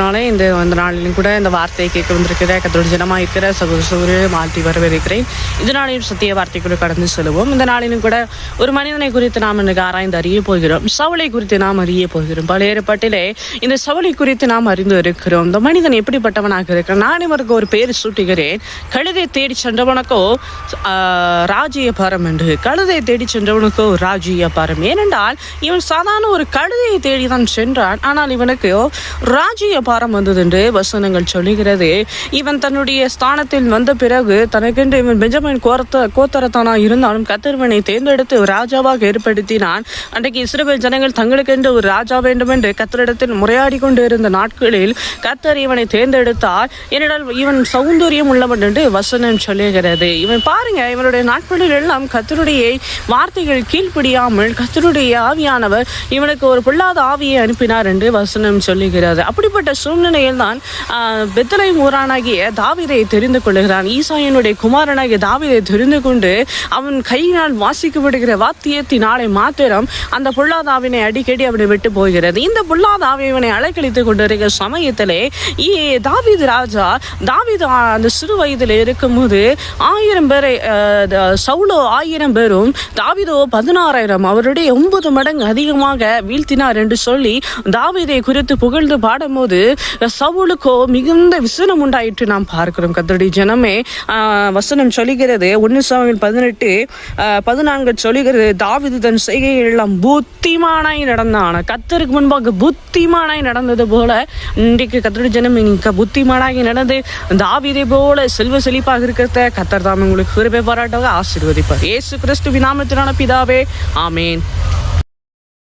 நாளே இந்த நாளிலும் கூட இந்த வார்த்தையை கேட்க வந்திருக்கிற கத்தோட ஜனமாக இருக்கிற சகோதர மாற்றி வரவேற்கிறேன். இந்த நாளிலும் சத்திய வார்த்தைக்குள்ள கடந்து செல்வோம். இந்த நாளிலும் கூட ஒரு மனிதனை குறித்து நாம் இன்றைக்கு ஆராய்ந்து அறிய போகிறோம். சவுலை குறித்து நாம் அறிய போகிறோம். பழைய ஏற்பாட்டிலே இந்த சவுலை குறித்து நாம் அறிந்து இருக்கிறோம். இந்த மனிதன் எப்படிப்பட்டவனாக இருக்கிறான்? நான் இவருக்கு ஒரு பேர் சூட்டுகிறேன். கழுதை தேடி சென்றவனுக்கோ ராஜ்ய பாரம் என்று. கழுதை தேடி சென்றவனுக்கோ ராஜ்ய பாரம். ஏனென்றால் இவன் சாதாரண ஒரு கழுதையை தேடிதான் சென்றான். ஆனால் இவனுக்கு ராஜ்ய பாரம் வந்தது என்று வசனங்கள் சொல்லுகிறது. இவன் தன்னுடைய ஸ்தானத்தில் வந்த பிறகு தனக்கென்று இவன் பெஞ்சமின் கோத்தரத்தானா இருந்தாலும் கர்த்தர் இவனை தேர்ந்தெடுத்து ராஜாவாக ஏற்படுத்தினான். அன்றைக்கு இஸ்ரவேல் ஜனங்கள் தங்களுக்கென்று ஒரு ராஜா வேண்டும் என்று கர்த்தரிடத்தில் முறையாடி கொண்டு இருந்த நாட்களில் கர்த்தர் இவனை தேர்ந்தெடுத்தார். ஏனென்றால் இவன் சௌந்தரியம் உள்ளவன் என்று வசனம் சொல்லுகிறது. இவன் பாருங்க, இவனுடைய நாட்களில் எல்லாம் கர்த்தருடைய வார்த்தைகள் கீழ்ப்படியாமல் கர்த்தருடைய ஆவியானவர் இவனுக்கு ஒரு பொல்லாத ஆவியை அனுப்பினார் என்று வசனம் சொல்லுகிறது. அப்படிப்பட்ட சூழ்நிலையில் தான் பெத்லெகேம் ஊரானாகிய தாவீதை தெரிந்து கொள்ளுகிறான். ஈசாயினுடைய குமாரனாகிய தாவீதை தெரிந்து கொண்டு அவன் கையினால் வாசிக்கப்படுகிற வாத்தியத்தினாலே மாத்திரம் அந்த பொல்லாதாவினை அடிக்கடி அவனை விட்டு போகிறது. இந்த பொல்லாதாவை இவனை அலைக்கழித்துக் கொண்டிருக்கிற சமயத்திலே தாவீது ராஜா தாவீது அந்த சிறு வயதில் இருக்கும்போது 1000 பேரை சவுலோ 1000 பேரும் தாவீதோ 16,000 அவருடைய 9 மடங்கு அதிகமாக வீழ்த்தினார் என்று சொல்லி தாவீதை குறித்து புகழ்ந்து பாடும்போது சவுலுக்கோ மிகுந்த விசனம் உண்டாயிற்று நாம் பார்க்கிறோம். கர்த்தருடைய ஜனமே, வசனம் சொல்லுகிறது 1 சாமுவேல் 18:14 சொல்லுகிறது, தாவீது தன் செய்கைகள் எல்லாம் புத்திமானாய் நடந்தான். கர்த்தருக்கு முன்பாக புத்திமானாய் நடந்தது போல இன்றைக்கு கர்த்தருடைய ஜனம் புத்திமானாகி நடந்து தாவீதை போல செல்வ செழிப்பாக இருக்கிறத கர்த்தர் தாம் உங்களுக்கு கிருபை பாராட்டாக ஆசீர்வதிப்பார். இயேசு கிறிஸ்துவின் நாமத்தினால பிதாவே, ஆமேன்.